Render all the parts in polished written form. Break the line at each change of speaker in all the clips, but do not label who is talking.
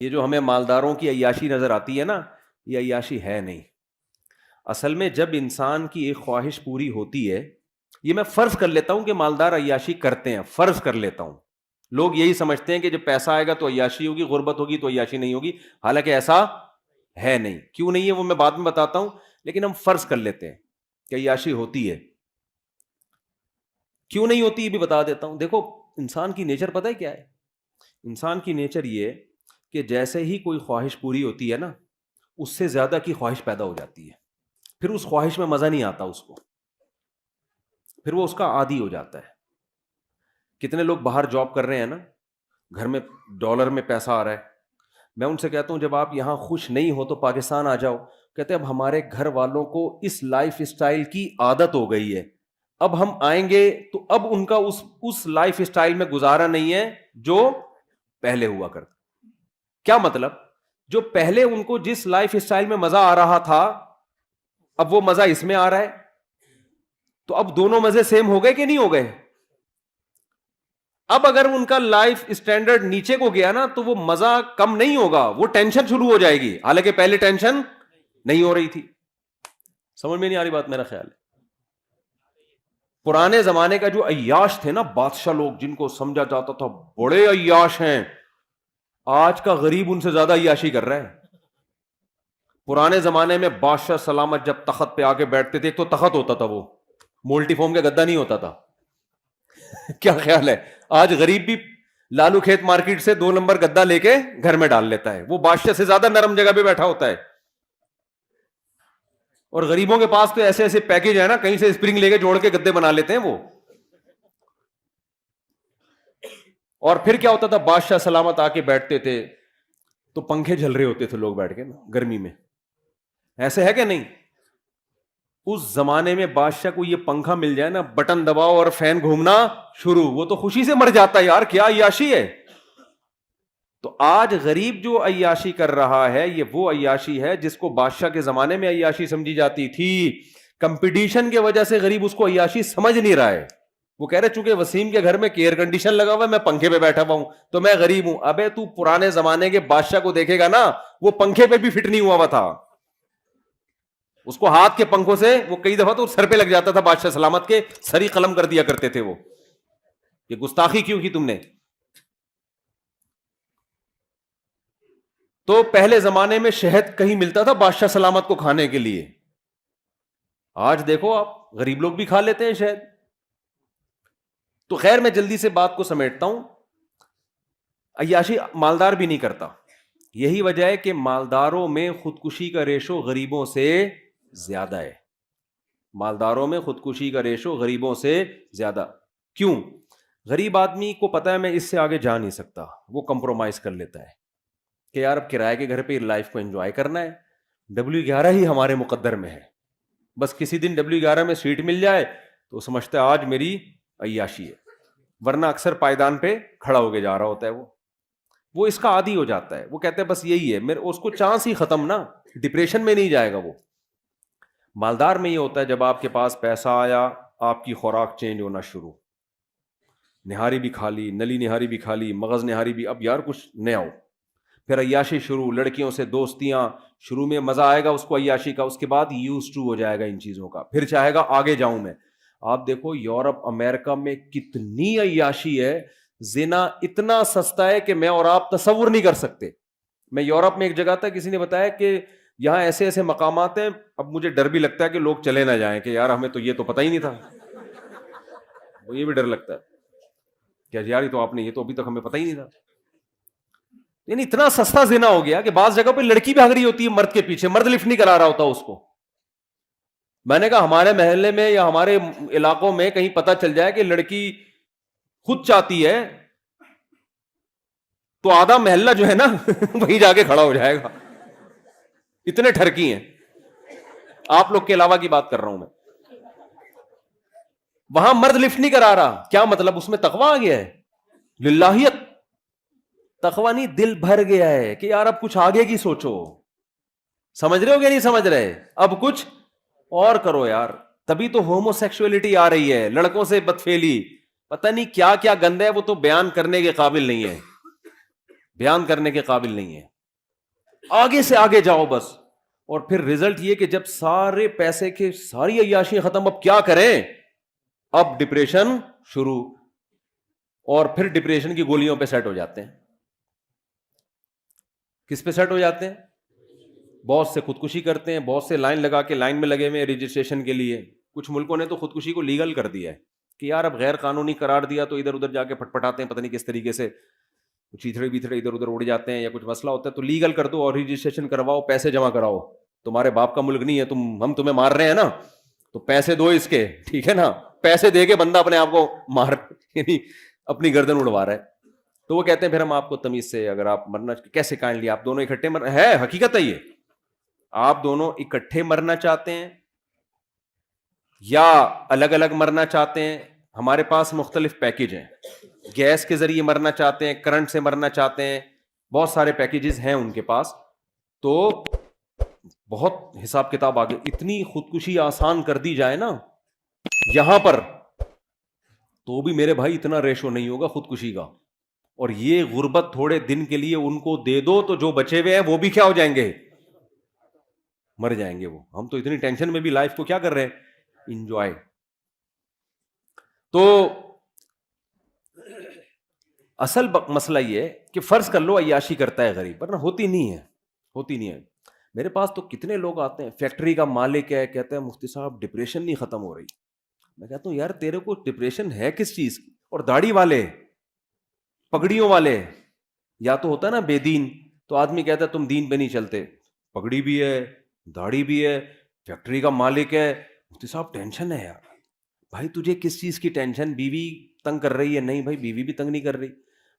یہ جو ہمیں مالداروں کی عیاشی نظر آتی ہے نا، یہ عیاشی ہے نہیں. اصل میں جب انسان کی ایک خواہش پوری ہوتی ہے، یہ میں فرض کر لیتا ہوں کہ مالدار عیاشی کرتے ہیں، فرض کر لیتا ہوں. لوگ یہی سمجھتے ہیں کہ جب پیسہ آئے گا تو عیاشی ہوگی، غربت ہوگی تو عیاشی نہیں ہوگی. حالانکہ ایسا ہے نہیں. کیوں نہیں ہے وہ میں بعد میں بتاتا ہوں، لیکن ہم فرض کر لیتے ہیں کہ عیاشی ہوتی ہے. کیوں نہیں ہوتی یہ بھی بتا دیتا ہوں. دیکھو انسان کی نیچر پتہ ہے کیا ہے؟ انسان کی نیچر یہ کہ جیسے ہی کوئی خواہش پوری ہوتی ہے نا، اس سے زیادہ کی خواہش پیدا ہو جاتی ہے. پھر اس خواہش میں مزہ نہیں آتا اس کو، پھر وہ اس کا عادی ہو جاتا ہے. کتنے لوگ باہر جاب کر رہے ہیں نا، گھر میں ڈالر میں پیسہ آ رہا ہے، میں ان سے کہتا ہوں جب آپ یہاں خوش نہیں ہو تو پاکستان آ جاؤ. کہتے ہیں اب ہمارے گھر والوں کو اس لائف اسٹائل کی عادت ہو گئی ہے، اب ہم آئیں گے تو اب ان کا اس لائف اسٹائل میں گزارا نہیں ہے جو پہلے ہوا کرتا. کیا مطلب؟ جو پہلے ان کو جس لائف اسٹائل میں مزہ آ رہا تھا، اب وہ مزہ اس میں آ رہا ہے، تو اب دونوں مزے سیم ہو گئے کہ نہیں ہو گئے؟ اب اگر ان کا لائف اسٹینڈرڈ نیچے کو گیا نا تو وہ مزہ کم نہیں ہوگا، وہ ٹینشن شروع ہو جائے گی، حالانکہ پہلے ٹینشن نہیں ہو رہی تھی. سمجھ میں نہیں آ رہی بات؟ میرا خیال ہے پرانے زمانے کا جو عیاش تھے نا، بادشاہ لوگ جن کو سمجھا جاتا تھا بڑے عیاش ہیں، آج کا غریب ان سے زیادہ عیاشی کر رہا ہے. پرانے زمانے میں بادشاہ سلامت جب تخت پہ آ کے بیٹھتے تھے، ایک تو تخت ہوتا تھا، وہ مولٹی فارم کا گدا نہیں ہوتا تھا. کیا خیال ہے؟ آج غریب بھی لالو کھیت مارکیٹ سے 2 نمبر گدا لے کے گھر میں ڈال لیتا ہے، وہ بادشاہ سے زیادہ نرم جگہ پہ بیٹھا ہوتا ہے. اور غریبوں کے پاس تو ایسے ایسے پیکج ہے نا، کہیں سے اسپرنگ لے کے جوڑ کے گدے بنا لیتے ہیں وہ. اور پھر کیا ہوتا تھا، بادشاہ سلامت آ کے بیٹھتے تھے تو پنکھے جھل رہے ہوتے تھے لوگ بیٹھ کے نا گرمی میں. ایسے ہے کہ نہیں؟ اس زمانے میں بادشاہ کو یہ پنکھا مل جائے نا، بٹن دباؤ اور فین گھومنا شروع، وہ تو خوشی سے مر جاتا ہے، یار کیا عیاشی ہے. تو آج غریب جو عیاشی کر رہا ہے، یہ وہ عیاشی ہے جس کو بادشاہ کے زمانے میں عیاشی سمجھی جاتی تھی. کمپٹیشن کی وجہ سے غریب اس کو عیاشی سمجھ نہیں رہا ہے. وہ کہہ رہے چونکہ وسیم کے گھر میں ایئر کنڈیشن لگا ہوا ہے، میں پنکھے پہ بیٹھا ہوا ہوں تو میں غریب ہوں. ابے تو پرانے زمانے کے بادشاہ کو دیکھے گا نا، وہ پنکھے پہ بھی فٹ نہیں ہوا ہوا تھا، اس کو ہاتھ کے پنکھوں سے وہ کئی دفعہ تو سر پہ لگ جاتا تھا، بادشاہ سلامت کے سری قلم کر دیا کرتے تھے. وہ یہ گستاخی کیوں کی تم نے؟ تو پہلے زمانے میں شہد کہیں ملتا تھا بادشاہ سلامت کو کھانے کے لیے، آج دیکھو آپ غریب لوگ بھی کھا لیتے ہیں شہد. تو خیر میں جلدی سے بات کو سمیٹتا ہوں. عیاشی مالدار بھی نہیں کرتا. یہی وجہ ہے کہ مالداروں میں خودکشی کا ریشو غریبوں سے زیادہ ہے. مالداروں میں خودکشی کا ریشو غریبوں سے زیادہ. کیوں؟ غریب آدمی کو پتا ہے میں اس سے آگے جا نہیں سکتا، وہ کمپرومائز کر لیتا ہے کہ یار اب کرائے کے گھر پہ لائف کو انجوائے کرنا ہے، W11 ہی ہمارے مقدر میں ہے، بس کسی دن W11 میں سیٹ مل جائے تو سمجھتا ہے آج میری عیاشی ہے، ورنہ اکثر پائیدان پہ کھڑا ہو کے جا رہا ہوتا ہے. وہ اس کا عادی ہو جاتا ہے، وہ کہتے ہیں بس یہی ہے میرے، اس کو چانس ہی ختم نا، ڈپریشن میں نہیں جائے گا وہ. مالدار میں یہ ہوتا ہے جب آپ کے پاس پیسہ آیا، آپ کی خوراک چینج ہونا شروع، نہاری بھی کھا لی، نلی نہاری بھی کھا لی، مغز نہاری بھی، اب یار کچھ نیا ہو. پھر عیاشی شروع، لڑکیوں سے دوستیاں، شروع میں مزہ آئے گا اس کو عیاشی کا، اس کے بعد یوز ٹو ہو جائے گا ان چیزوں کا، پھر چاہے گا آگے جاؤں میں. آپ دیکھو یورپ امریکہ میں کتنی عیاشی ہے، زنا اتنا سستا ہے کہ میں اور آپ تصور نہیں کر سکتے. میں یورپ میں ایک جگہ تھا، کسی نے بتایا کہ یہاں ایسے ایسے مقامات ہیں، اب مجھے ڈر بھی لگتا ہے کہ لوگ چلے نہ جائیں کہ یار ہمیں تو یہ تو پتہ ہی نہیں تھا. وہ یہ بھی ڈر لگتا ہے کہ یار یہ تو آپ نے، یہ تو ابھی تک ہمیں پتہ ہی نہیں تھا. یعنی اتنا سستا زنا ہو گیا کہ بعض جگہ پہ لڑکی بھی بھاگ رہی ہوتی ہے مرد کے پیچھے، مرد لفٹ نہیں کرا رہا ہوتا اس کو. میں نے کہا ہمارے محلے میں یا ہمارے علاقوں میں کہیں پتہ چل جائے کہ لڑکی خود چاہتی ہے تو آدھا محلہ جو ہے نا وہیں جا کے کھڑا ہو جائے گا، اتنے ٹھرکی ہیں. آپ لوگ کے علاوہ کی بات کر رہا ہوں میں. وہاں مرد لفٹ نہیں کرا رہا، کیا مطلب؟ اس میں تقویٰ آ گیا ہے، للہیت. تقویٰ نہیں، دل بھر گیا ہے کہ یار اب کچھ آگے کی سوچو. سمجھ رہے ہو کہ نہیں سمجھ رہے؟ اب کچھ اور کرو یار. تبھی تو ہومو سیکسولیٹی آ رہی ہے، لڑکوں سے بدفعلی، پتہ نہیں کیا کیا گند ہے، وہ تو بیان کرنے کے قابل نہیں ہے. بیان کرنے کے قابل نہیں ہے. آگے سے آگے جاؤ بس. اور پھر رزلٹ یہ کہ جب سارے پیسے کے ساری عیاشی ختم, اب کیا کریں؟ اب ڈپریشن شروع, اور پھر ڈپریشن کی گولیوں پہ سیٹ ہو جاتے ہیں. کس پہ سیٹ ہو جاتے ہیں؟ بہت سے خودکشی کرتے ہیں, بہت سے لائن لگا کے لائن میں لگے ہوئے رجسٹریشن کے لیے. کچھ ملکوں نے تو خودکشی کو لیگل کر دیا ہے کہ یار اب غیر قانونی قرار دیا تو ادھر ادھر جا کے پٹپٹاتے ہیں, پتہ نہیں کس طریقے سے چیتھڑے بیتھڑے ادھر ادھر اڑ جاتے ہیں, یا کچھ مسئلہ ہوتا ہے تو لیگل کر دو اور رجسٹریشن کرواؤ, پیسے جمع کراؤ. تمہارے باپ کا ملک نہیں ہے, ہم تمہیں مار رہے ہیں نا, تو پیسے دو اس کے, ٹھیک ہے نا. پیسے دے کے بندہ اپنے آپ کو مار, یعنی اپنی گردن اڑوا رہا ہے. تو وہ کہتے ہیں پھر ہم آپ کو تمیز سے, اگر آپ مرنا کیسے کائنڈلی آپ دونوں اکٹھے ہے حقیقت ہے یہ, آپ دونوں اکٹھے مرنا چاہتے ہیں یا الگ الگ مرنا چاہتے ہیں. ہمارے پاس مختلف پیکیج ہیں, گیس کے ذریعے مرنا چاہتے ہیں, کرنٹ سے مرنا چاہتے ہیں, بہت سارے پیکیجز ہیں ان کے پاس. تو بہت حساب کتاب آگے, اتنی خودکشی آسان کر دی جائے نا یہاں پر, تو بھی میرے بھائی اتنا ریشو نہیں ہوگا خودکشی کا. اور یہ غربت تھوڑے دن کے لیے ان کو دے دو تو جو بچے ہوئے ہیں وہ بھی کیا ہو جائیں گے, مر جائیں گے وہ. ہم تو اتنی ٹینشن میں بھی لائف کو کیا کر رہے ہیں, انجوائے. تو اصل مسئلہ یہ ہے کہ فرض کر لو عیاشی کرتا ہے غریب, ورنہ ہوتی نہیں ہے, ہوتی نہیں ہے. میرے پاس تو کتنے لوگ آتے ہیں, فیکٹری کا مالک ہے, کہتے ہیں مفتی صاحب ڈپریشن نہیں ختم ہو رہی. میں کہتا ہوں یار تیرے کو ڈپریشن ہے کس چیز کی؟ اور داڑھی والے, پگڑیوں والے, یا تو ہوتا ہے نا بے دین, تو آدمی کہتا ہے تم دین پہ نہیں چلتے, پگڑی بھی ہے, داڑھی بھی ہے, فیکٹری کا مالک ہے, مفتی صاحب ٹینشن ہے یار. بھائی تجھے کس چیز کی ٹینشن؟ بیوی تنگ کر رہی ہے؟ نہیں بھائی بیوی بھی تنگ نہیں کر رہی.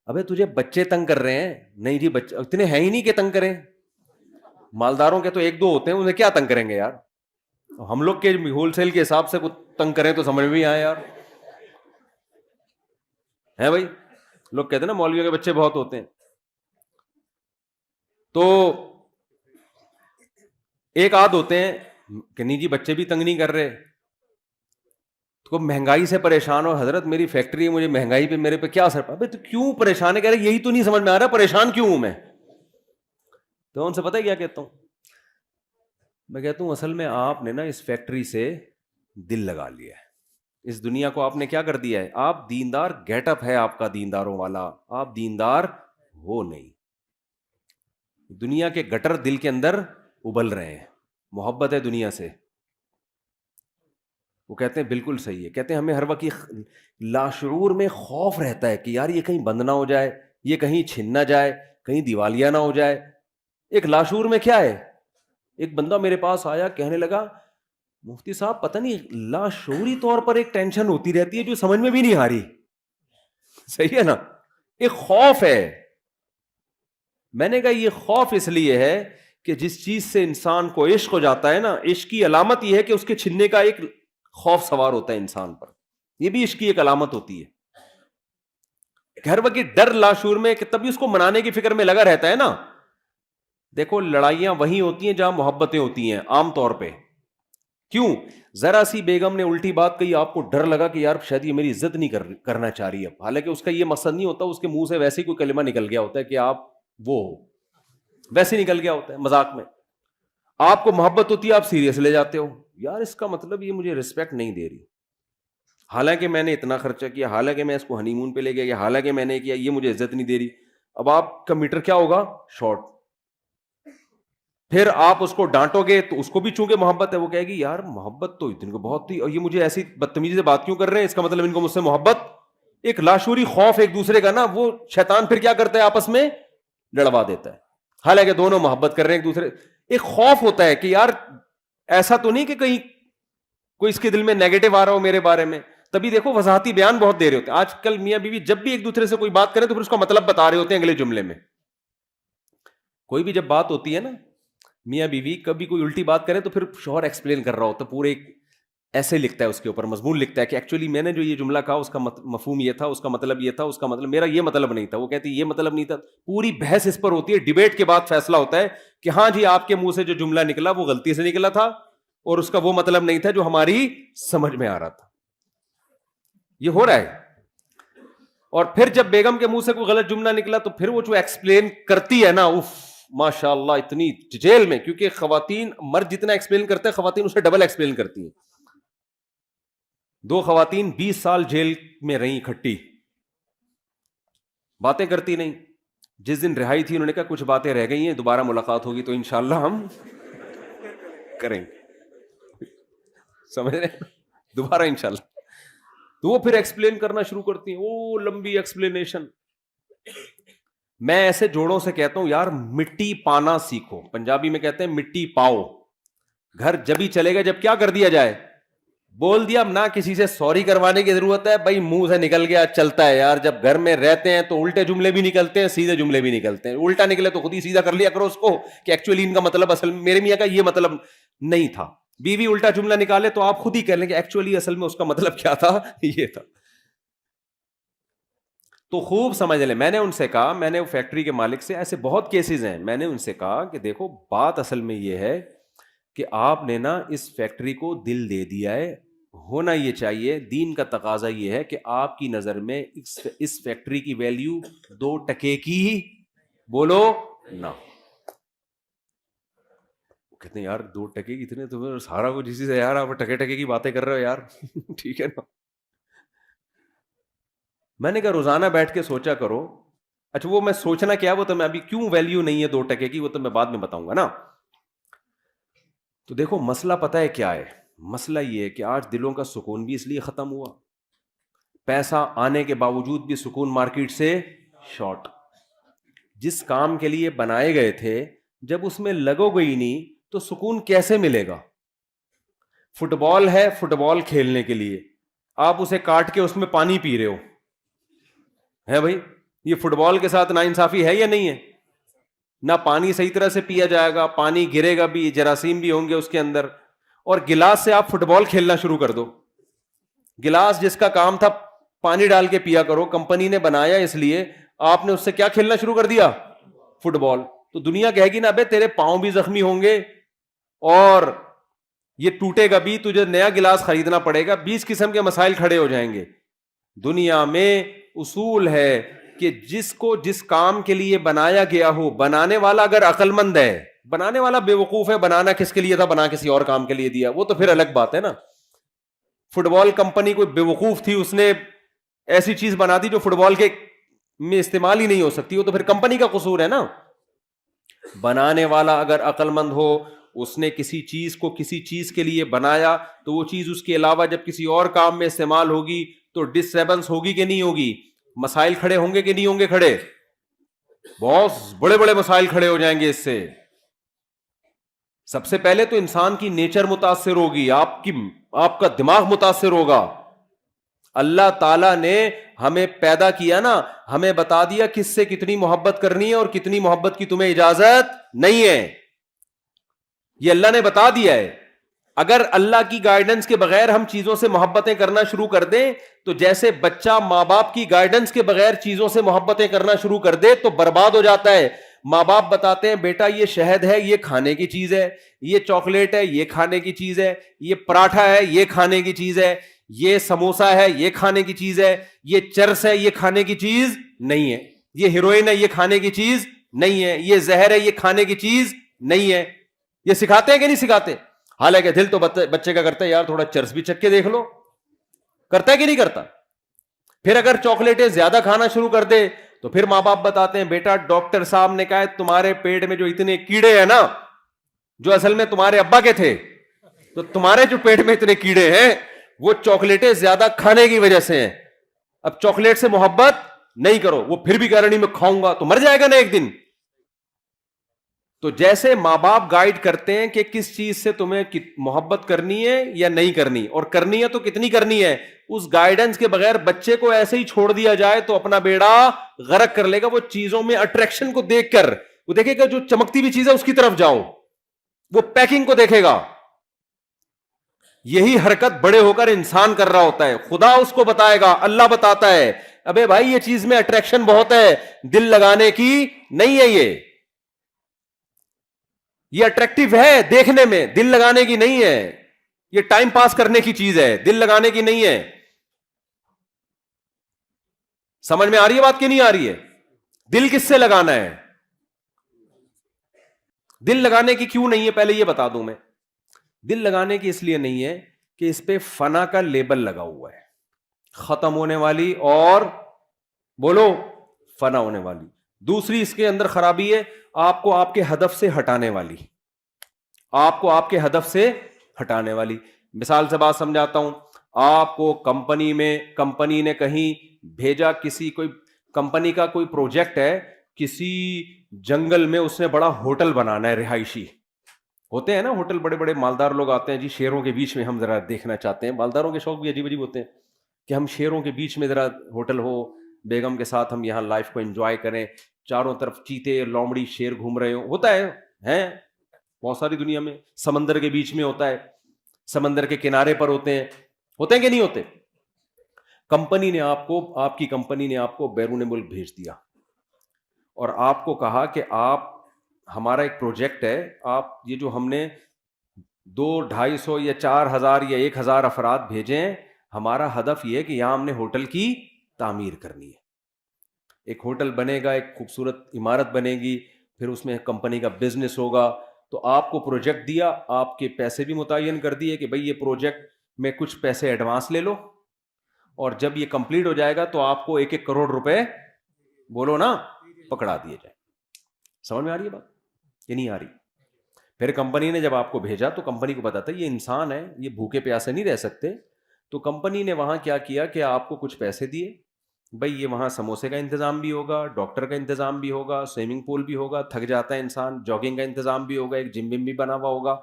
ابے تجھے بچے تنگ کر رہے ہیں؟ نہیں جی بچے اتنے ہیں ہی نہیں کہ تنگ کریں. مالداروں کے تو ایک دو ہوتے ہیں, انہیں کیا تنگ کریں گے یار. ہم لوگ کے ہول سیل کے حساب سے کچھ تنگ کریں تو سمجھ میں آئے یار, ہے بھائی. لوگ کہتے ہیں نا مولویوں کے بچے بہت ہوتے ہیں. تو ایک آدھ ہوتے ہیں کہ نہیں جی بچے بھی تنگ نہیں کر رہے, تو مہنگائی سے پریشان ہو, حضرت میری فیکٹری ہے, مجھے مہنگائی پہ میرے پہ کیا اثر پڑا. تو کیوں پریشان ہے؟ کہہ رہے یہی تو نہیں سمجھ میں آ رہا پریشان کیوں ہوں میں. تو ان سے پتہ ہے کیا کہتا ہوں میں؟ کہتا ہوں اصل میں آپ نے نا اس فیکٹری سے دل لگا لیا ہے, اس دنیا کو آپ نے کیا کر دیا ہے. آپ دیندار, گیٹ اپ ہے آپ کا دینداروں والا, آپ دیندار ہو نہیں. دنیا کے گٹر دل کے اندر ابل رہے ہیں, محبت ہے دنیا سے. وہ کہتے ہیں بالکل صحیح ہے, کہتے ہیں ہمیں ہر وقت لاشعور میں خوف رہتا ہے کہ یار یہ کہیں بند نہ ہو جائے, یہ کہیں چھن نہ جائے, کہیں دیوالیہ نہ ہو جائے. ایک لاشعور میں کیا ہے, ایک بندہ میرے پاس آیا کہنے لگا مفتی صاحب پتہ نہیں لاشعوری طور پر ایک ٹینشن ہوتی رہتی ہے جو سمجھ میں بھی نہیں آ رہی. صحیح ہے نا, ایک خوف ہے. میں نے کہا یہ خوف اس لیے ہے کہ جس چیز سے انسان کو عشق ہو جاتا ہے نا, عشق کی علامت یہ ہے کہ اس کے چھننے کا ایک خوف سوار ہوتا ہے انسان پر. یہ بھی عشق کی ایک علامت ہوتی ہے. ہر وقت ڈر لاشعور میں, کہ تبھی اس کو منانے کی فکر میں لگا رہتا ہے نا. دیکھو لڑائیاں وہیں ہوتی ہیں جہاں محبتیں ہوتی ہیں عام طور پہ. کیوں؟ ذرا سی بیگم نے الٹی بات کہی, آپ کو ڈر لگا کہ یار شاید یہ میری عزت نہیں کرنا چاہ رہی ہے. حالانکہ اس کا یہ مقصد نہیں ہوتا, اس کے منہ سے ویسے ہی کوئی کلمہ نکل گیا ہوتا ہے کہ آپ وہ ہو, ویسے ہی نکل گیا ہوتا ہے مذاق میں. آپ کو محبت ہوتی ہے, آپ سیریس لے جاتے ہو, یار اس کا مطلب یہ مجھے رسپیکٹ نہیں دے رہی, حالانکہ میں نے اتنا خرچہ کیا, حالانکہ میں اس کو ہنی مون پہ لے گیا, حالانکہ میں نے کیا, یہ مجھے عزت نہیں دے رہی. اب آپ کا میٹر کیا ہوگا؟ شارٹ. پھر آپ اس کو ڈانٹو گے تو اس کو بھی چونکہ محبت ہے, وہ کہے گی یار محبت تو اتنی کو بہت تھی, اور یہ مجھے ایسی بدتمیزی سے بات کیوں کر رہے ہیں, اس کا مطلب ان کو مجھ سے محبت. ایک لاشعوری خوف ایک دوسرے کا نا, وہ شیطان پھر کیا کرتا ہے آپس میں لڑوا دیتا ہے, حالانکہ دونوں محبت کر رہے ہیں ایک دوسرے. ایک خوف ہوتا ہے کہ یار ایسا تو نہیں کہ کہیں کوئی اس کے دل میں نیگیٹو آ رہا ہو میرے بارے میں. تبھی دیکھو وضاحتی بیان بہت دے رہے ہوتے ہیں آج کل. میاں بیوی جب بھی ایک دوسرے سے کوئی بات کریں تو پھر اس کا مطلب بتا رہے ہوتے ہیں اگلے جملے میں. کوئی بھی جب بات ہوتی ہے نا میاں بیوی, کبھی کوئی الٹی بات کرے تو پھر شوہر ایکسپلین کر رہا ہوتا ہے, پورے ایسے لکھتا ہے اس کے اوپر, مضمون لکھتا ہے کہ ایکچولی میں نے جو یہ جملہ کہا اس کا مفہوم یہ تھا, اس کا مطلب یہ تھا, اس کا مطلب میرا یہ مطلب نہیں تھا. وہ کہتی یہ مطلب نہیں تھا. پوری بحث اس پر ہوتی ہے, ڈیبیٹ کے بعد فیصلہ ہوتا ہے کہ ہاں جی آپ کے منہ سے جو جملہ نکلا وہ غلطی سے نکلا تھا, اور اس کا وہ مطلب نہیں تھا جو ہماری سمجھ میں آ رہا تھا. یہ ہو رہا ہے. اور پھر جب بیگم کے منہ سے کوئی غلط جملہ نکلا تو پھر وہ جو ایکسپلین کرتی ہے نا، اف ماشاء اللہ اتنی جیل میں، کیونکہ خواتین مرد جتنا ایکسپلین کرتے ہیں خواتین اسے ڈبل ایکسپلین کرتی ہیں. 2 خواتین 20 سال جیل میں رہیں اکٹھی، باتیں کرتی نہیں. جس دن رہائی تھی انہوں نے کہا کچھ باتیں رہ گئی ہیں، دوبارہ ملاقات ہوگی تو انشاءاللہ ہم کریں گے. سمجھ رہے ہیں؟ دوبارہ انشاءاللہ. تو وہ پھر ایکسپلین کرنا شروع کرتی ہیں، وہ لمبی ایکسپلینیشن. میں ایسے جوڑوں سے کہتا ہوں یار مٹی پانا سیکھو. پنجابی میں کہتے ہیں مٹی پاؤ. گھر جبھی چلے گا جب کیا کر دیا جائے، بول دیا. اب نہ کسی سے سوری کروانے کی ضرورت ہے، بھائی منہ سے نکل گیا چلتا ہے یار. جب گھر میں رہتے ہیں تو الٹے جملے بھی نکلتے ہیں، سیدھے جملے بھی نکلتے ہیں. الٹا نکلے تو خود ہی سیدھا کر لیا کرو اس کو کہ ایکچولی ان کا مطلب اصل میں میرے میاں کا یہ مطلب نہیں تھا. بیوی الٹا جملہ نکالے تو آپ خود ہی کہہ لیں کہ ایکچولی اصل میں اس کا مطلب کیا تھا، یہ تھا. تو خوب سمجھ لیں. میں نے ان سے کہا، میں نے فیکٹری کے مالک سے، ایسے بہت کیسز ہیں، میں نے ان سے کہا کہ دیکھو بات اصل میں یہ ہے کہ آپ نے نا اس فیکٹری کو دل دے دیا ہے. ہونا یہ چاہیے، دین کا تقاضا یہ ہے کہ آپ کی نظر میں اس فیکٹری کی ویلیو 2 ٹکے کی بولو نہ. کہتے ہیں یار 2 ٹکے کی اتنے تو سارا کچھ اسی سے یار، آپ ٹکے ٹکے کی باتیں کر رہے ہو یار. ٹھیک ہے نا. میں نے کہا روزانہ بیٹھ کے سوچا کرو. اچھا وہ میں سوچنا کیا، وہ تو میں ابھی کیوں ویلیو نہیں ہے 2 ٹکے کی وہ تو میں بعد میں بتاؤں گا نا. تو دیکھو مسئلہ پتہ ہے کیا ہے، مسئلہ یہ ہے کہ آج دلوں کا سکون بھی اس لیے ختم ہوا، پیسہ آنے کے باوجود بھی سکون مارکیٹ سے شارٹ. جس کام کے لیے بنائے گئے تھے جب اس میں لگو گئی نہیں تو سکون کیسے ملے گا. فٹ بال ہے، فٹ بال کھیلنے کے لیے آپ اسے کاٹ کے اس میں پانی پی رہے ہو، ہے بھائی یہ فٹ بال کے ساتھ ناانصافی ہے یا نہیں ہے؟ نہ پانی صحیح طرح سے پیا جائے گا، پانی گرے گا بھی، جراثیم بھی ہوں گے اس کے اندر. اور گلاس سے آپ فٹ بال کھیلنا شروع کر دو. گلاس جس کا کام تھا پانی ڈال کے پیا کرو، کمپنی نے بنایا اس لیے، آپ نے اس سے کیا کھیلنا شروع کر دیا، فٹ بال. تو دنیا کہے گی نا ابے تیرے پاؤں بھی زخمی ہوں گے اور یہ ٹوٹے گا بھی، تجھے نیا گلاس خریدنا پڑے گا. 20 قسم کے مسائل کھڑے ہو جائیں گے. دنیا میں اصول ہے کہ جس کو جس کام کے لیے بنایا گیا ہو، بنانے والا اگر عقل مند ہے، بنانے والا بے وقوف ہے، بنانا کس کے لیے تھا، بنا کسی اور کام کے لیے دیا، وہ تو پھر الگ بات ہے نا. فٹ بال کمپنی کوئی بے وقوف تھی، اس نے ایسی چیز بنا دی جو فٹ بال کے میں استعمال ہی نہیں ہو سکتی، وہ تو پھر کمپنی کا قصور ہے نا. بنانے والا اگر عقل مند ہو، اس نے کسی چیز کو کسی چیز کے لیے بنایا تو وہ چیز اس کے علاوہ جب کسی اور کام میں استعمال ہوگی تو ڈسٹربنس ہوگی کہ نہیں ہوگی، مسائل کھڑے ہوں گے کہ نہیں ہوں گے کھڑے، بہت بڑے بڑے مسائل کھڑے ہو جائیں گے اس سے. سب سے پہلے تو انسان کی نیچر متاثر ہوگی، آپ کا دماغ متاثر ہوگا. اللہ تعالیٰ نے ہمیں پیدا کیا نا، ہمیں بتا دیا کس سے کتنی محبت کرنی ہے اور کتنی محبت کی تمہیں اجازت نہیں ہے، یہ اللہ نے بتا دیا ہے. اگر اللہ کی گائیڈنس کے بغیر ہم چیزوں سے محبتیں کرنا شروع کر دیں تو جیسے بچہ ماں باپ کی گائیڈنس کے بغیر چیزوں سے محبتیں کرنا شروع کر دے تو برباد ہو جاتا ہے. ماں باپ بتاتے ہیں بیٹا یہ شہد ہے یہ کھانے کی چیز ہے، یہ چاکلیٹ ہے یہ کھانے کی چیز ہے، یہ پراٹھا ہے یہ کھانے کی چیز ہے، یہ سموسا ہے یہ کھانے کی چیز ہے، یہ چرس ہے یہ کھانے کی چیز نہیں ہے، یہ ہیروئن ہے یہ کھانے کی چیز نہیں ہے، یہ زہر ہے یہ کھانے کی چیز نہیں ہے. یہ سکھاتے ہیں کہ نہیں سکھاتے؟ حالانکہ دل تو بچے کا کرتا ہے یار تھوڑا چرس بھی چکھ کے دیکھ لو، کرتا ہے کہ نہیں کرتا؟ پھر اگر چاکلیٹیں زیادہ کھانا شروع کر دے تو پھر ماں باپ بتاتے ہیں بیٹا ڈاکٹر صاحب نے کہا ہے تمہارے پیٹ میں جو اتنے کیڑے ہیں نا، جو اصل میں تمہارے ابا کے تھے، تو تمہارے جو پیٹ میں اتنے کیڑے ہیں وہ چاکلیٹیں زیادہ کھانے کی وجہ سے ہیں. اب چاکلیٹ سے محبت نہیں کرو، وہ پھر بھی کہہ رہا نہیں میں کھاؤں گا، تو مر جائے گا نا ایک دن. تو جیسے ماں باپ گائیڈ کرتے ہیں کہ کس چیز سے تمہیں محبت کرنی ہے یا نہیں کرنی، اور کرنی ہے تو کتنی کرنی ہے، اس گائیڈنس کے بغیر بچے کو ایسے ہی چھوڑ دیا جائے تو اپنا بیڑا غرق کر لے گا. وہ چیزوں میں اٹریکشن کو دیکھ کر وہ دیکھے گا جو چمکتی بھی چیز ہے اس کی طرف جاؤ، وہ پیکنگ کو دیکھے گا. یہی حرکت بڑے ہو کر انسان کر رہا ہوتا ہے. خدا اس کو بتائے گا، اللہ بتاتا ہے ابے بھائی یہ چیز میں اٹریکشن بہت ہے، دل لگانے کی نہیں ہے، یہ اٹریکٹیو ہے دیکھنے میں، دل لگانے کی نہیں ہے، یہ ٹائم پاس کرنے کی چیز ہے، دل لگانے کی نہیں ہے. سمجھ میں آ رہی ہے بات کہ نہیں آ رہی ہے؟ دل کس سے لگانا ہے؟ دل لگانے کی کیوں نہیں ہے پہلے یہ بتا دوں میں. دل لگانے کی اس لیے نہیں ہے کہ اس پہ فنا کا لیبل لگا ہوا ہے, ختم ہونے والی اور بولو فنا ہونے والی. دوسری اس کے اندر خرابی ہے, آپ کو آپ کے ہدف سے ہٹانے والی, آپ کو آپ کے ہدف سے ہٹانے والی. مثال سے بات سمجھاتا ہوں. آپ کو کمپنی نے کہیں بھیجا, کسی کوئی کمپنی کا کوئی پروجیکٹ ہے, کسی جنگل میں اس نے بڑا ہوٹل بنانا ہے, رہائشی ہوتے ہیں نا ہوٹل, بڑے بڑے مالدار لوگ آتے ہیں جی, شیروں کے بیچ میں ہم ذرا دیکھنا چاہتے ہیں. مالداروں کے شوق بھی عجیب عجیب ہوتے ہیں کہ ہم شیروں کے بیچ میں ذرا ہوٹل ہو, بیگم کے ساتھ ہم یہاں لائف کو انجوائے کریں, چاروں طرف چیتے لومڑی شیر گھوم رہے ہو. ہوتا ہے بہت ساری دنیا میں. سمندر کے بیچ میں ہوتا ہے, سمندر کے کنارے پر ہوتے ہیں کہ نہیں ہوتے. کمپنی نے آپ کی کمپنی نے آپ کو بیرون ملک بھیج دیا اور آپ کو کہا کہ آپ, ہمارا ایک پروجیکٹ ہے, آپ یہ جو ہم نے 200-250 یا 4000 یا 1000 افراد بھیجے ہیں, ہمارا ہدف یہ ہے کہ یہاں ہم نے ہوٹل کی تعمیر کرنی ہے. ایک ہوٹل بنے گا, ایک خوبصورت عمارت بنے گی, پھر اس میں کمپنی کا بزنس ہوگا. تو آپ کو پروجیکٹ دیا, آپ کے پیسے بھی متعین کر دیے کہ بھئی یہ پروجیکٹ میں کچھ پیسے ایڈوانس لے لو, اور جب یہ کمپلیٹ ہو جائے گا تو آپ کو 1-1 کروڑ روپے بولو نا پکڑا دیے جائے. سمجھ میں آ رہی ہے بات یہ نہیں آ رہی؟ پھر کمپنی نے جب آپ کو بھیجا تو کمپنی کو پتا تھا یہ انسان ہے, یہ بھوکے پیاسے نہیں رہ سکتے. تو کمپنی نے وہاں کیا کیا کہ آپ کو کچھ پیسے دیے, بھئی یہ وہاں سموسے کا انتظام بھی ہوگا, ڈاکٹر کا انتظام بھی ہوگا, سوئمنگ پول بھی ہوگا, تھک جاتا ہے انسان, جاگنگ کا انتظام بھی ہوگا, ایک جم بھی بنا ہوا ہوگا,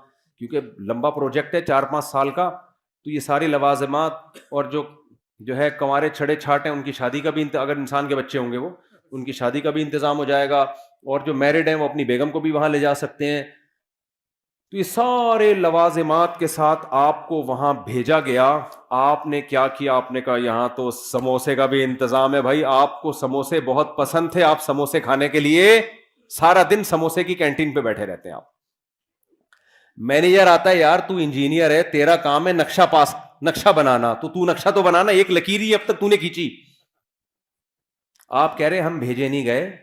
کیونکہ لمبا پروجیکٹ ہے 4-5 سال کا. تو یہ ساری لوازمات, اور جو ہے کنوارے چھڑے چھاٹ ہیں ان کی شادی کا بھی, اگر انسان کے بچے ہوں گے وہ ان کی شادی کا بھی انتظام ہو جائے گا, اور جو میرڈ ہیں وہ اپنی بیگم کو بھی وہاں لے جا سکتے ہیں. تو یہ سارے لوازمات کے ساتھ آپ کو وہاں بھیجا گیا. آپ نے کیا کیا, آپ نے کہا یہاں تو سموسے کا بھی انتظام ہے. بھائی آپ کو سموسے بہت پسند تھے, آپ سموسے کھانے کے لیے سارا دن سموسے کی کینٹین پہ بیٹھے رہتے ہیں آپ. مینیجر آتا ہے, یار تو انجینئر ہے, تیرا کام ہے نقشہ بنانا, تو نقشہ تو بنانا, ایک لکیر ہی اب تک تو نے کھینچی. آپ کہہ رہے ہم بھیجے نہیں گئے,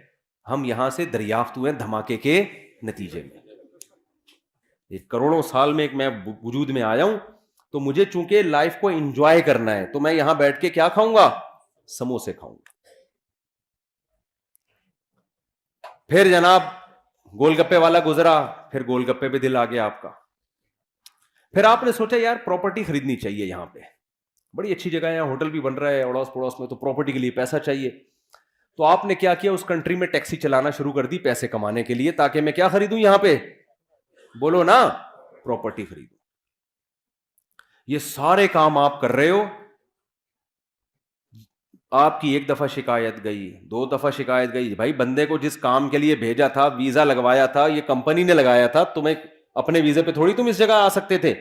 ہم یہاں سے دریافت ہوئے دھماکے کے نتیجے میں. ایک کروڑوں سال میں ایک میں وجود میں آیا ہوں, تو مجھے چونکہ لائف کو انجوائے کرنا ہے, تو میں یہاں بیٹھ کے کیا کھاؤں گا, سموسے کھاؤں گا. پھر جناب گول گپے والا گزرا, پھر گول گپے پہ دل آ گیا آپ کا. پھر آپ نے سوچا یار پراپرٹی خریدنی چاہیے, یہاں پہ بڑی اچھی جگہ ہے, یہاں ہوٹل بھی بن رہا ہے اڑوس پڑوس میں, تو پراپرٹی کے لیے پیسہ چاہیے. تو آپ نے کیا کیا, اس کنٹری میں ٹیکسی چلانا شروع کر دی پیسے کمانے کے لیے, تاکہ میں کیا خریدوں یہاں پہ, بولو نا, پراپرٹی خریدوں. یہ سارے کام آپ کر رہے ہو, آپ کی 1 دفعہ شکایت گئی, 2 دفعہ شکایت گئی, بھائی بندے کو جس کام کے لیے بھیجا تھا, ویزا لگوایا تھا, یہ کمپنی نے لگایا تھا, تمہیں اپنے ویزے پہ تھوڑی تم اس جگہ آ سکتے تھے.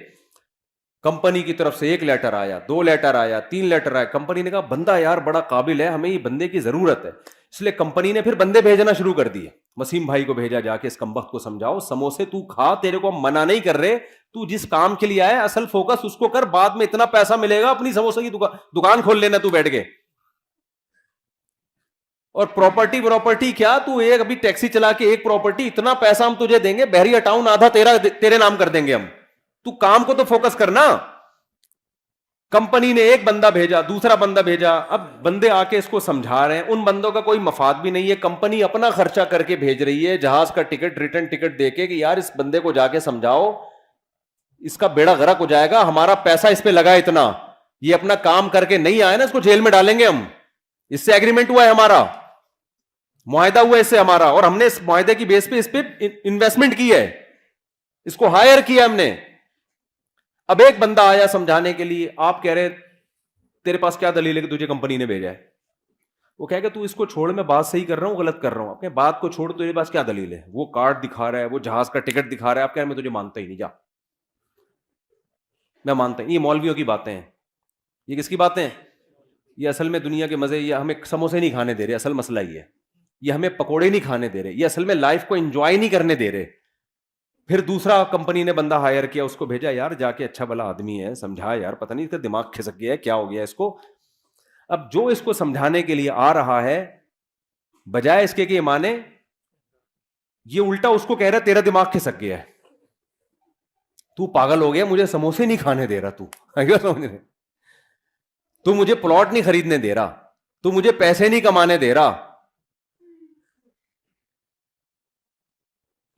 کمپنی کی طرف سے 1 لیٹر آیا, 2 لیٹر آیا, 3 لیٹر آیا. کمپنی نے کہا بندہ یار بڑا قابل ہے, ہمیں یہ بندے کی ضرورت ہے. اس لیے کمپنی نے پھر بندے بھیجنا شروع کر دیے. وسیم بھائی کو بھیجا, جا کے اس کمبخت کو سمجھاؤ, سموسے تو کھا, تیرے کو ہم منع نہیں کر رہے, تو جس کام کے لیے آیا اصل فوکس اس کو کر, بعد میں اتنا پیسہ ملے گا اپنی سموسے کی دکان کھول لینا تو بیٹھ کے. اور پراپرٹی کیا, تو ایک ابھی ٹیکسی چلا کے ایک پراپرٹی, اتنا پیسہ ہم تجھے دیں گے, بحریہ ٹاؤن آدھا تیرے نام کر دیں گے ہم. تو کام کو تو فوکس کرنا. کمپنی نے ایک بندہ بھیجا, دوسرا بندہ بھیجا, اب بندے آ کے اس کو سمجھا رہے ہیں, ان بندوں کا کوئی مفاد بھی نہیں ہے. کمپنی اپنا خرچہ کر کے بھیج رہی ہے, جہاز کا ٹکٹ, ریٹرن ٹکٹ دے کے, کہ یار اس بندے کو جا کے سمجھاؤ, اس کا بیڑا غرق ہو جائے گا, ہمارا پیسہ اس پہ لگا اتنا, یہ اپنا کام کر کے نہیں آئے نا, اس کو جیل میں ڈالیں گے ہم. اس سے ایگریمنٹ ہوا ہے ہمارا, معاہدہ ہوا ہے اس سے ہمارا, اور ہم نے اس معاہدے کی بیس پہ اس پہ انویسٹمنٹ کی ہے, اس کو ہائر کیا ہم نے. اب ایک بندہ آیا سمجھانے کے لیے, آپ کہہ رہے تیرے پاس کیا دلیل ہے کہ تجھے کمپنی نے بھیجا ہے. وہ کہے گا تو اس کو چھوڑ, میں بات صحیح کر رہا ہوں غلط کر رہا ہوں. اپنے بات کو چھوڑ, تیرے پاس کیا دلیل ہے, وہ کارڈ دکھا رہا ہے, وہ جہاز کا ٹکٹ دکھا رہا ہے, آپ کہہ رہے میں تجھے مانتا ہی نہیں, جا, میں مانتا ہی. یہ مولویوں کی باتیں ہیں. یہ کس کی باتیں ہیں؟ یہ اصل میں دنیا کے مزے, یہ ہمیں سموسے نہیں کھانے دے رہے, اصل مسئلہ یہ ہے. یہ ہمیں پکوڑے نہیں کھانے دے رہے, یہ اصل میں لائف کو انجوائے نہیں کرنے دے رہے. پھر دوسرا کمپنی نے بندہ ہائر کیا, اس کو بھیجا, یار جا کے اچھا بھلا آدمی ہے, سمجھا یار, پتہ نہیں اس کا دماغ کھسک گیا ہے, کیا ہو گیا اس کو. اب جو اس کو سمجھانے کے لیے آ رہا ہے, بجائے اس کے کہ یہ مانے, یہ الٹا اس کو کہہ رہا ہے تیرا دماغ کھسک گیا ہے, تو پاگل ہو گیا, مجھے سموسے نہیں کھانے دے رہا, تو مجھے پلاٹ نہیں خریدنے دے رہا, تو مجھے پیسے نہیں کمانے دے رہا.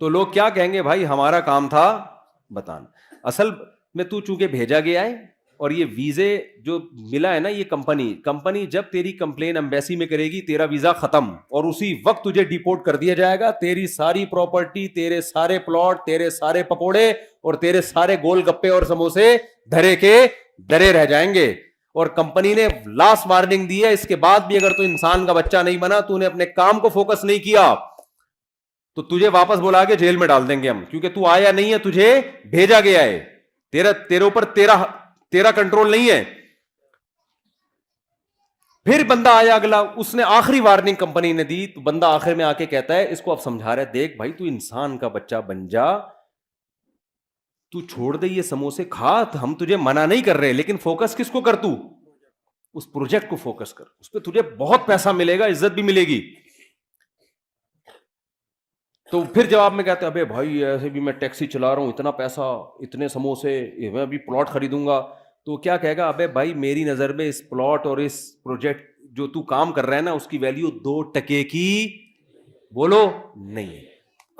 تو لوگ کیا کہیں گے, بھائی ہمارا کام تھا بتانا. اصل میں تو چونکہ بھیجا گیا ہے, اور یہ ویزے جو ملا ہے نا, یہ کمپنی جب تیری کمپلین ایمبیسی میں کرے گی, تیرا ویزا ختم, اور اسی وقت تجھے ڈیپورٹ کر دیا جائے گا. تیری ساری پراپرٹی, تیرے سارے پلاٹ, تیرے سارے پکوڑے اور تیرے سارے گول گپے اور سموسے دھرے کے درے رہ جائیں گے. اور کمپنی نے لاسٹ وارننگ دی ہے, اس کے بعد بھی اگر تو انسان کا بچہ نہیں بنا, تو نے اپنے کام کو فوکس نہیں کیا, تو تجھے واپس بلا کے جیل میں ڈال دیں گے ہم, کیونکہ تو آیا نہیں ہے, تجھے بھیجا گیا ہے, تیرے اوپر تیرا کنٹرول نہیں ہے. پھر بندہ آیا اگلا, اس نے آخری وارننگ کمپنی نے دی, تو بندہ آخر میں آ کے کہتا ہے, اس کو اب سمجھا رہا ہے, دیکھ بھائی تو انسان کا بچہ بن جا, تو چھوڑ دے یہ سموسے کھا, ہم تجھے منع نہیں کر رہے, لیکن فوکس کس کو کر, تو اس پروجیکٹ کو فوکس کر, اس پہ تجھے بہت پیسہ ملے گا, عزت بھی ملے گی. تو پھر جواب میں کہتے ہیں, ابے بھائی ایسے بھی میں ٹیکسی چلا رہا ہوں, اتنا پیسہ, اتنے سموسے, میں ابھی پلاٹ خریدوں گا. تو کیا کہے گا, ابے بھائی میری نظر میں اس پلاٹ اور اس پروجیکٹ جو تو کام کر رہا ہے نا, اس کی ویلیو 2 ٹکے کی بولو نہیں ہے.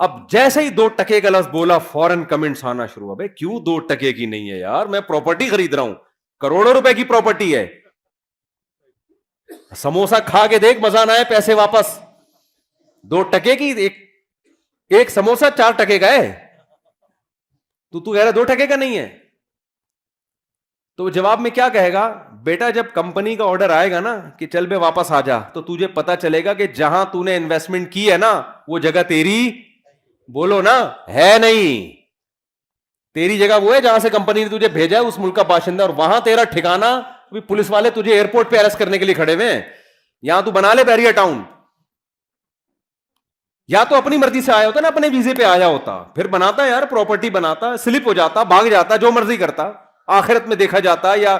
اب جیسے ہی 2 ٹکے کا لفظ بولا, فوراً کمنٹس آنا شروع, ابے کیوں 2 ٹکے کی نہیں ہے یار, میں پراپرٹی خرید رہا ہوں, کروڑوں روپے کی پراپرٹی ہے, سموسا کھا کے دیکھ مزہ نہ آئے, پیسے واپس. 2 ٹکے کی, ایک سموسا 4 ٹکے کا ہے, تو کہہ رہا 2 ٹکے کا نہیں ہے. تو جواب میں کیا کہے گا, بیٹا جب کمپنی کا آرڈر آئے گا نا کہ چل بے واپس آ جا, تو تجھے پتا چلے گا کہ جہاں تو نے انویسٹمنٹ کی ہے نا, وہ جگہ تیری بولو نا ہے نہیں. تیری جگہ وہ ہے جہاں سے کمپنی نے تجھے بھیجا ہے, اس ملک کا باشندہ, اور وہاں تیرا ٹھکانا, پولیس والے تجھے ایئرپورٹ پہ اریسٹ کرنے کے لیے کھڑے ہوئے ہیں. یہاں تو بنا لے بیریا ٹاؤن, یا تو اپنی مرضی سے آیا ہوتا نا, اپنے ویزے پہ آیا ہوتا, پھر بناتا یار پراپرٹی, بناتا, سلپ ہو جاتا, بھاگ جاتا, جو مرضی کرتا, آخرت میں دیکھا جاتا, یا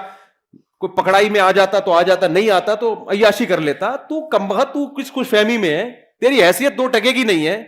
کوئی پکڑائی میں آ جاتا تو آ جاتا, نہیں آتا تو عیاشی کر لیتا. تو کمبخت, تو کس خوش فہمی میں ہے, تیری حیثیت 2 ٹکے کی نہیں ہے.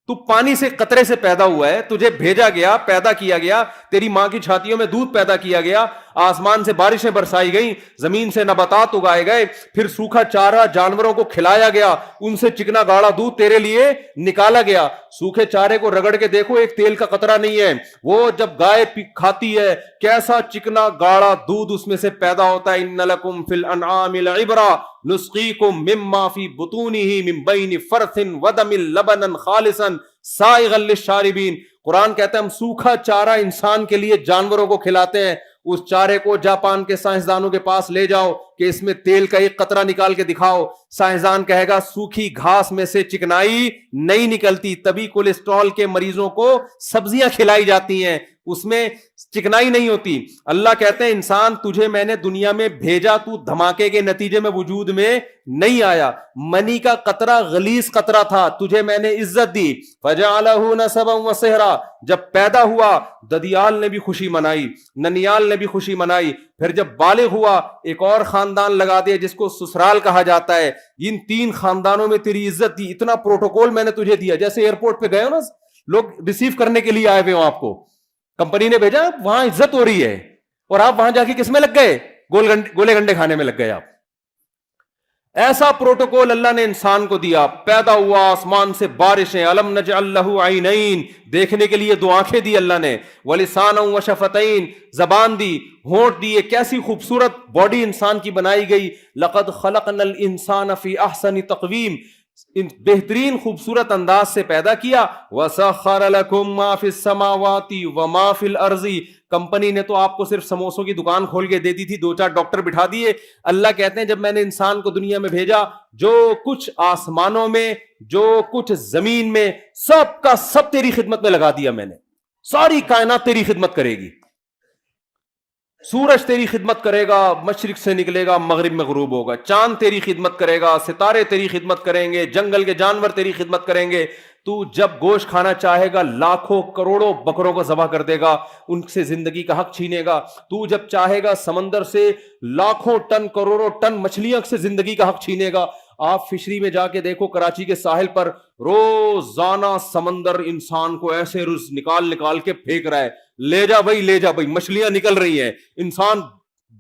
تو پانی سے قطرے سے پیدا ہوا ہے, تجھے بھیجا گیا, پیدا کیا گیا, تیری ماں کی چھاتیوں میں دودھ پیدا کیا گیا, آسمان سے بارشیں برسائی گئیں, زمین سے نباتات اگائے گئے, پھر سوکھا چارہ جانوروں کو کھلایا گیا, ان سے چکنا گاڑا دودھ تیرے لیے نکالا گیا. سوکھے چارے کو رگڑ کے دیکھو, ایک تیل کا قطرہ نہیں ہے. وہ جب گائے کھاتی ہے, کیسا چکنا گاڑا دودھ اس میں سے پیدا ہوتا ہے. ان لکم فی الانعام لعبرہ نسقیکم مما فی بطونہ من بین فرث ودم لبنا خالصا سائغا للشاربین. قرآن کہتا ہے ہم سوکھا چارہ انسان کے لیے جانوروں کو کھلاتے ہیں. اس چارے کو جاپان کے سائنسدانوں کے پاس لے جاؤ کہ اس میں تیل کا ایک قطرہ نکال کے دکھاؤ, سائنسدان کہے گا سوکھی گھاس میں سے چکنائی نہیں نکلتی, تبھی کولیسٹرول کے مریضوں کو سبزیاں کھلائی جاتی ہیں, اس میں چکنائی نہیں ہوتی. اللہ کہتے ہیں انسان تجھے میں نے دنیا میں بھیجا, تو دھماکے کے نتیجے میں وجود میں نہیں آیا, منی کا قطرہ غلیظ قطرہ تھا, تجھے میں نے عزت دی. فجعلہ نسبا وصہرا, جب پیدا ہوا ددیال نے بھی خوشی منائی, ننیال نے بھی خوشی منائی, پھر جب بالغ ہوا ایک اور خاندان لگا دیا جس کو سسرال کہا جاتا ہے. ان 3 خاندانوں میں تیری عزت دی, اتنا پروٹوکول میں نے تجھے دیا. جیسے ایئرپورٹ پہ گئے ہو نا, لوگ ریسیو کرنے کے لیے آئے ہوئے ہوں, آپ کو کمپنی نے بھیجا, وہاں عزت ہو رہی ہے, اور آپ وہاں جا کے کس میں لگ گئے, گولے گنڈے کھانے میں لگ گئے آپ. ایسا پروٹوکول اللہ نے انسان کو دیا, پیدا ہوا, آسمان سے بارشیں, الم نجعل لہ عینین, دیکھنے کے لیے 2 آنکھیں دی اللہ نے, ولسانا وشفتین, زبان دی, ہونٹ دیے, کیسی خوبصورت باڈی انسان کی بنائی گئی. لقد خلقنا الانسان فی احسن تقویم, بہترین خوبصورت انداز سے پیدا کیا. وسخر لکم ما فی السماوات وما فی الارض, کمپنی نے تو آپ کو صرف سموسوں کی دکان کھول کے دے دی تھی, 2-4 ڈاکٹر بٹھا دیے. اللہ کہتے ہیں جب میں نے انسان کو دنیا میں بھیجا, جو کچھ آسمانوں میں, جو کچھ زمین میں, سب کا سب تیری خدمت میں لگا دیا میں نے. ساری کائنات تیری خدمت کرے گی. سورج تیری خدمت کرے گا, مشرق سے نکلے گا مغرب میں غروب ہوگا. چاند تیری خدمت کرے گا, ستارے تیری خدمت کریں گے, جنگل کے جانور تیری خدمت کریں گے, تو جب گوشت کھانا چاہے گا لاکھوں کروڑوں بکروں کو ذبح کر دے گا, ان سے زندگی کا حق چھینے گا. تو جب چاہے گا سمندر سے لاکھوں ٹن کروڑوں ٹن مچھلیاں سے زندگی کا حق چھینے گا. آپ فشری میں جا کے دیکھو, کراچی کے ساحل پر روزانہ سمندر انسان کو ایسے رز نکال نکال کے پھینک رہا ہے, لے جا بھائی لے جا بھائی, مچھلیاں نکل رہی ہیں, انسان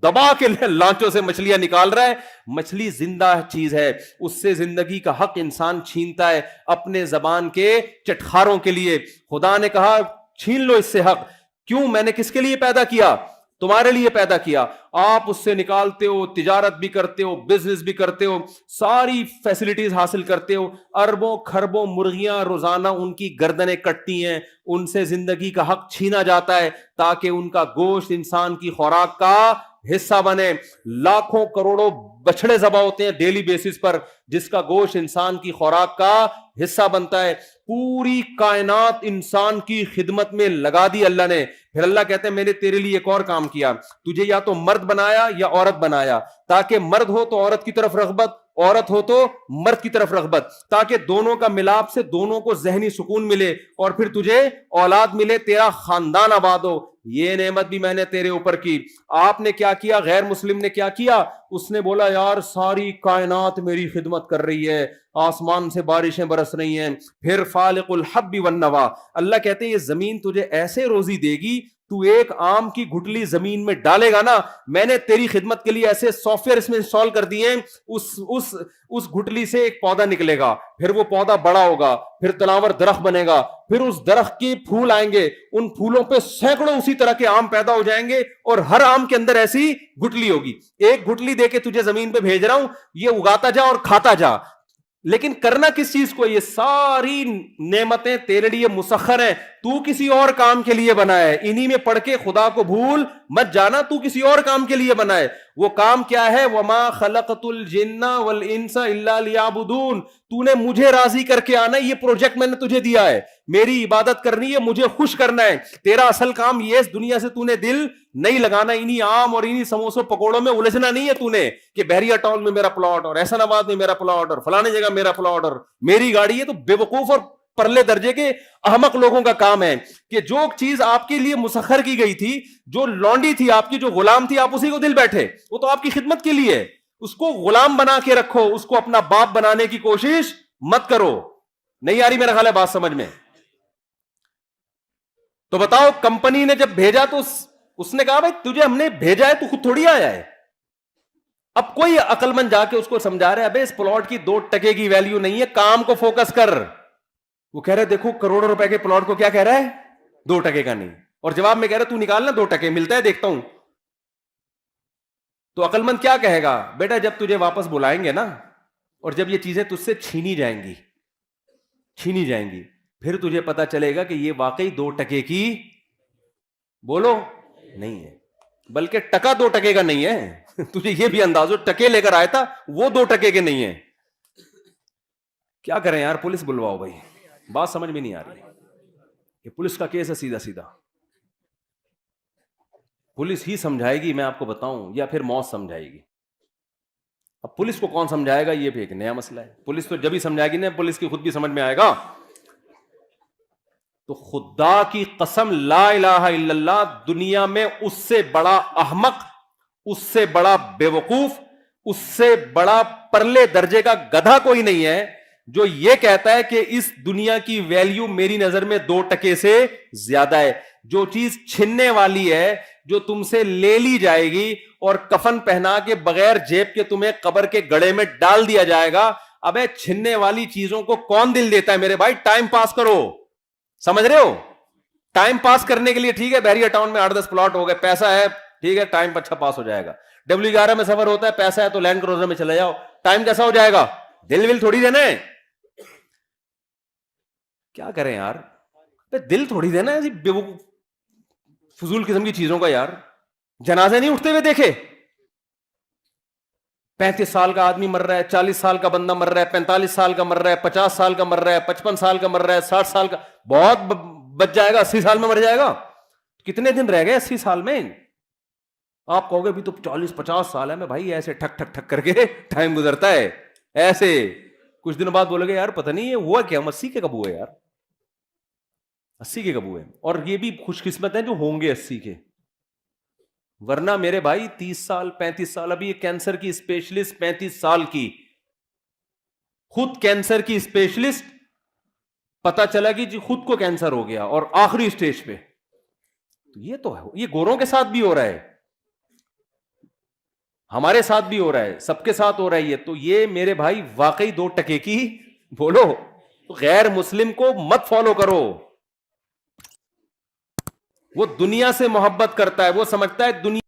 دبا کے لانچوں سے مچھلیاں نکال رہا ہے. مچھلی زندہ چیز ہے, اس سے زندگی کا حق انسان چھینتا ہے اپنے زبان کے چٹخاروں کے لیے. خدا نے کہا چھین لو اس سے حق. کیوں؟ میں نے کس کے لیے پیدا کیا؟ تمہارے لیے پیدا کیا. آپ اس سے نکالتے ہو, تجارت بھی کرتے ہو, بزنس بھی کرتے ہو, ساری فیسلٹیز حاصل کرتے ہو. اربوں خربوں مرغیاں روزانہ ان کی گردنیں کٹتی ہیں, ان سے زندگی کا حق چھینا جاتا ہے تاکہ ان کا گوشت انسان کی خوراک کا حصہ بنے. لاکھوں کروڑوں بچڑے ذبح ہوتے ہیں ڈیلی بیسس پر, جس کا گوشت انسان کی خوراک کا حصہ بنتا ہے. پوری کائنات انسان کی خدمت میں لگا دی اللہ نے. پھر اللہ کہتے ہیں میں نے تیرے لیے ایک اور کام کیا, تجھے یا تو مرد بنایا یا عورت بنایا, تاکہ مرد ہو تو عورت کی طرف رغبت, عورت ہو تو مرد کی طرف رغبت, تاکہ دونوں کا ملاپ سے دونوں کو ذہنی سکون ملے اور پھر تجھے اولاد ملے, تیرا خاندان آباد ہو. یہ نعمت بھی میں نے تیرے اوپر کی. آپ نے کیا کیا؟ غیر مسلم نے کیا کیا؟ اس نے بولا یار ساری کائنات میری خدمت کر رہی ہے, آسمان سے بارشیں برس رہی ہیں. پھر فالق الحب والنوا, اللہ کہتے ہیں یہ زمین تجھے ایسے روزی دے گی, تو ایک آم کی گھٹلی زمین میں ڈالے گا نا, میں نے تیری خدمت کے لیے ایسے سافٹ ویئر اس میں انسٹال کر دیے ہیں, اس گھٹلی سے ایک پودا نکلے گا, پھر وہ پودا بڑا ہوگا, پھر تناور درخت بنے گا, پھر اس درخت کے پھول آئیں گے, ان پھولوں پہ سینکڑوں اسی طرح کے آم پیدا ہو جائیں گے, اور ہر آم کے اندر ایسی گھٹلی ہوگی. ایک گھٹلی دے کے تجھے زمین پہ بھیج رہا ہوں, یہ اگاتا جا اور کھاتا جا. لیکن کرنا کس چیز کو؟ یہ ساری نعمتیں تیرے لیے مسخر ہیں, تو کسی اور کام کے لیے بنا ہے. انہی میں پڑھ کے خدا کو بھول مت جانا, تو کسی اور کام کے لیے بنا ہے. وہ کام کیا ہے؟ وما خلقت الجن والانس الا لیعبدون. تو نے مجھے راضی کر کے آنا ہے, یہ پروجیکٹ میں نے تجھے دیا ہے, میری عبادت کرنی ہے, مجھے خوش کرنا ہے. تیرا اصل کام یہ اس دنیا سے تو نے دل نہیں لگانا, انہی عام اور انہی سموسوں پکوڑوں میں الجھنا نہیں ہے تو نے, کہ بحریہ ٹاؤن میں میرا پلاٹ اور احسن آباد میں میرا پلاٹ اور فلانے جگہ میرا پلاٹ اور میری گاڑی ہے. تو بے وقوف اور پرلے درجے کے احمق لوگوں کا کام ہے کہ جو چیز آپ کے لیے مسخر کی گئی تھی, جو لونڈی تھی آپ کی, جو غلام تھی, آپ اسی کو دل بیٹھے, وہ تو آپ کی خدمت کے لیے. اس کو غلام بنا کے رکھو, اس کو اپنا باپ بنانے کی کوشش مت کرو. نہیں آ رہی میرا خیال ہے بات سمجھ میں؟ تو بتاؤ, کمپنی نے جب بھیجا تو اس نے کہا بھائی تجھے ہم نے بھیجا ہے, تو خود تھوڑی آیا ہے. اب کوئی عقل مند جا کے اس کو سمجھا رہا ہے ابے اس پلاٹ کی 2 ٹکے کی ویلیو نہیں ہے, کام کو فوکس کر. وہ کہہ رہے دیکھو کروڑوں روپے کے پلاٹ کو کیا کہہ رہا ہے, 2 ٹکے کا نہیں, اور جواب میں کہہ رہا تو نکالنا 2 ٹکے ملتا ہے دیکھتا ہوں. تو عقل مند کیا کہے گا؟ بیٹا جب تجھے واپس بلائیں گے نا, اور جب یہ چیزیں تجھ سے چھینی جائیں گی, پھر تجھے پتا چلے گا کہ یہ واقعی 2 ٹکے کی بولو نہیں ہے, بلکہ ٹکا 2 ٹکے کا نہیں ہے. تجھے یہ بھی انداز ہو, ٹکے لے کر آیا تھا, وہ 2 ٹکے کے نہیں ہیں. کیا کریں یار, پولیس بلواؤ بھائی. بات سمجھ میں نہیں آ رہی. یہ پولیس کا کیس ہے سیدھا سیدھا, پولیس ہی سمجھائے گی میں آپ کو بتاؤں, یا پھر موت سمجھائے گی. اب پولیس کو کون سمجھائے گا, یہ بھی ایک نیا مسئلہ ہے. پولیس تو جب ہی سمجھائے گی نا, پولیس کی خود بھی سمجھ میں آئے گا. تو خدا کی قسم لا الہ الا اللہ, دنیا میں اس سے بڑا احمق, اس سے بڑا بے وقوف, اس سے بڑا پرلے درجے کا گدھا کوئی نہیں ہے جو یہ کہتا ہے کہ اس دنیا کی ویلیو میری نظر میں 2 ٹکے سے زیادہ ہے. جو چیز چھننے والی ہے, جو تم سے لے لی جائے گی اور کفن پہنا کے بغیر جیب کے تمہیں قبر کے گڑھے میں ڈال دیا جائے گا, ابے چھننے والی چیزوں کو کون دل دیتا ہے میرے بھائی؟ ٹائم پاس کرو, سمجھ رہے ہو؟ ٹائم پاس کرنے کے لیے ٹھیک ہے, بحریہ ٹاؤن میں 8-10 پلاٹ ہو گئے, پیسہ ہے ٹھیک ہے, ٹائم اچھا پاس ہو جائے گا. W11 میں سفر ہوتا ہے, پیسہ ہے تو لینڈ کروزر میں چلے جاؤ, ٹائم کیسا ہو جائے گا؟ دل ول تھوڑی دینا ہے. کیا کریں یار, دل تھوڑی دینا ہے بے وقوف فضول قسم کی چیزوں کا. یار جنازے نہیں اٹھتے ہوئے دیکھے, 35 سال کا آدمی مر رہا ہے, 40 سال کا بندہ مر رہا ہے, 45 سال کا مر رہا ہے, 50 سال کا مر رہا ہے, 55 سال کا مر رہا ہے, 60 سال کا, بہت بچ جائے گا, 80 سال میں مر جائے گا. کتنے دن رہ گئے 80 سال میں؟ آپ کہو گے بھی تو 40-50 سال ہے. میں بھائی ایسے ٹھک ٹھک ٹھک کر کے ٹائم گزرتا ہے ایسے. کچھ دنوں بعد بولے گے یار پتہ نہیں یہ ہوا کیا، ہم 80 کے کب ہوئے یار، 80 کے کب ہوئے. اور یہ بھی خوش قسمت ہیں جو ہوں گے 80 کے، ورنہ میرے بھائی 30 سال 35 سال. ابھی یہ کینسر کی اسپیشلسٹ 35 سال کی، خود کینسر کی اسپیشلسٹ، پتا چلا کہ جی خود کو کینسر ہو گیا اور آخری اسٹیج پہ. یہ تو ہے، یہ گوروں کے ساتھ بھی ہو رہا ہے، ہمارے ساتھ بھی ہو رہا ہے، سب کے ساتھ ہو رہا ہے. یہ تو یہ میرے بھائی واقعی 2 ٹکے کی بولو. غیر مسلم کو مت فالو کرو، وہ دنیا سے محبت کرتا ہے، وہ سمجھتا ہے دنیا